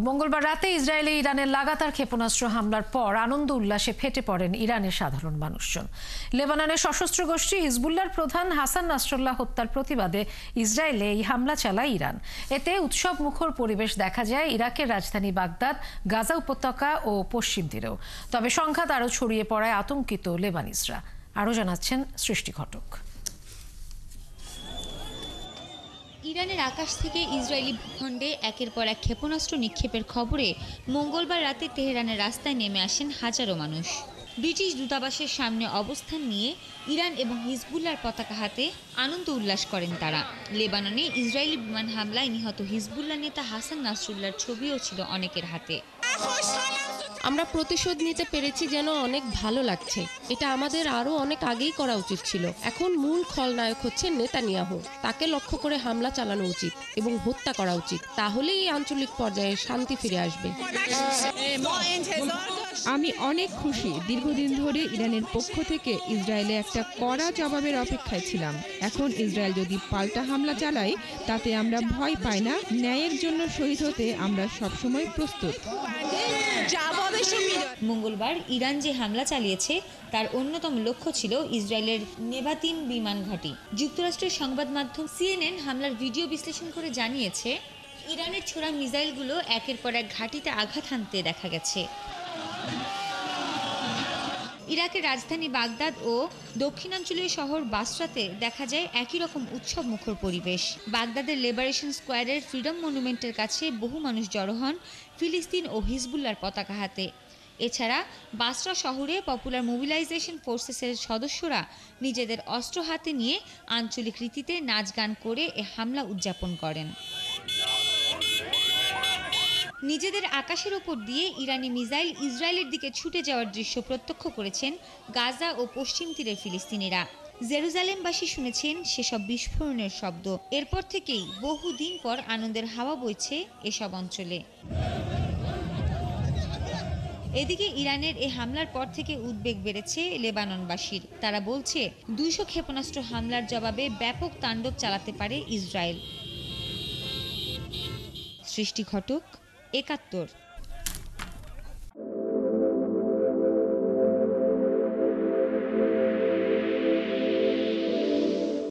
মঙ্গলবার রাতে ইসরায়েলে ইরানের লাগাতার ক্ষেপণাস্ত্র হামলার পর আনন্দ উল্লাসে ফেটে পড়েন ইরানের সাধারণ মানুষজন। লেবাননের সশস্ত্র গোষ্ঠী হিজবুল্লাহর প্রধান হাসান নাসরুল্লাহ হত্যার প্রতিবাদে ইসরায়েলে এই হামলা চালায় ইরান। এতে উৎসব মুখর পরিবেশ দেখা যায় ইরাকের রাজধানী বাগদাদ, গাজা উপত্যকা ও পশ্চিম তীরেও। তবে সংঘাত আরও ছড়িয়ে পড়ায় আতঙ্কিত লেবানিজরা। আরও জানাচ্ছেন সৃষ্টি ঘটক। ইরানের আকাশ থেকে ইসরায়েলি ভূখণ্ডে একের পর এক ক্ষেপণাস্ত্র নিক্ষেপের খবরে মঙ্গলবার রাতে তেহরানের রাস্তায় নেমে আসেন হাজারো মানুষ। ব্রিটিশ দূতাবাসের সামনে অবস্থান নিয়ে ইরান এবং হিজবুল্লাহর পতাকা হাতে আনন্দ উল্লাস করেন তারা। লেবাননে ইসরায়েলি বিমান হামলায় নিহত হিজবুল্লাহ নেতা হাসান নাসরুল্লাহর ছবিও ছিল অনেকের হাতে। আমরা প্রতিশোধ নিতে পেরেছি যেন অনেক ভালো লাগছে। এটা আমাদের আরো অনেক আগেই করা উচিত ছিল। এখন মূল খলনায়ক হচ্ছে নেতানিয়াহু। তাকে লক্ষ্য করে হামলা চালানো উচিত এবং হত্যা করা উচিত। তাহলেই এই আঞ্চলিক পর্যায়ে শান্তি ফিরে আসবে। আমি অনেক খুশি। দীর্ঘদিন ধরে ইরানের পক্ষ থেকে ইসরায়েলে একটা কড়া জবাবের অপেক্ষায় ছিলাম। এখন ইসরায়েল যদি পাল্টা হামলা চালায় তাতে আমরা ভয় পাই না। ন্যায়ের জন্য শহীদ হতে আমরা সবসময় প্রস্তুত। মঙ্গলবার ইরান যে হামলা চালিয়েছে তার অন্যতম লক্ষ্য ছিল ইসরায়েলের নেভাতিম বিমান ঘাঁটি। যুক্তরাষ্ট্রের সংবাদ মাধ্যম CNN হামলার ভিডিও বিশ্লেষণ করে জানিয়েছে, ইরানের ছোড়া মিসাইলগুলো একের পর এক ঘাঁটিতে আঘাত হানতে দেখা গেছে। ইরাকের রাজধানী বাগদাদ ও দক্ষিণাঞ্চলীয় শহর বাসরাতে দেখা যায় একই রকম উৎসব মুখর পরিবেশ। বাগদাদের লিবারেশন স্কোয়ারের ফ্রিডম মনুমেন্টের কাছে বহু মানুষ জড়ো হন ফিলিস্তিন ও হিজবুল্লাহর পতাকা হাতে। এছাড়া বাসরা শহরে পপুলার মোবিলাইজেশন ফোর্সেসের সদস্যরা নিজেদের অস্ত্র হাতে নিয়ে আঞ্চলিক রীতিতে নাচ গান করে এ হামলা উদযাপন করেন। নিজেদের আকাশের ওপর দিয়ে ইরানি মিসাইল ইসরায়েলের দিকে ছুটে যাওয়ার দৃশ্য প্রত্যক্ষ করেছেন গাজা ও পশ্চিম তীরের ফিলিস্তিনিরা। জেরুজালেমবাসী শুনেছেন সেসব বিস্ফোরণের শব্দ। এরপর থেকেই বহুদিন পর আনন্দের হাওয়া বইছে এসব অঞ্চলে। এদিকে ইরানের এই হামলার পর থেকে উদ্বেগ বেড়েছে লেবাননবাসীর। তারা বলছে 200 ক্ষেপণাস্ত্র হামলার জবাবে ব্যাপক তাণ্ডব চালাতে পারে ইসরায়েল। সৃষ্টি ঘটক, 71।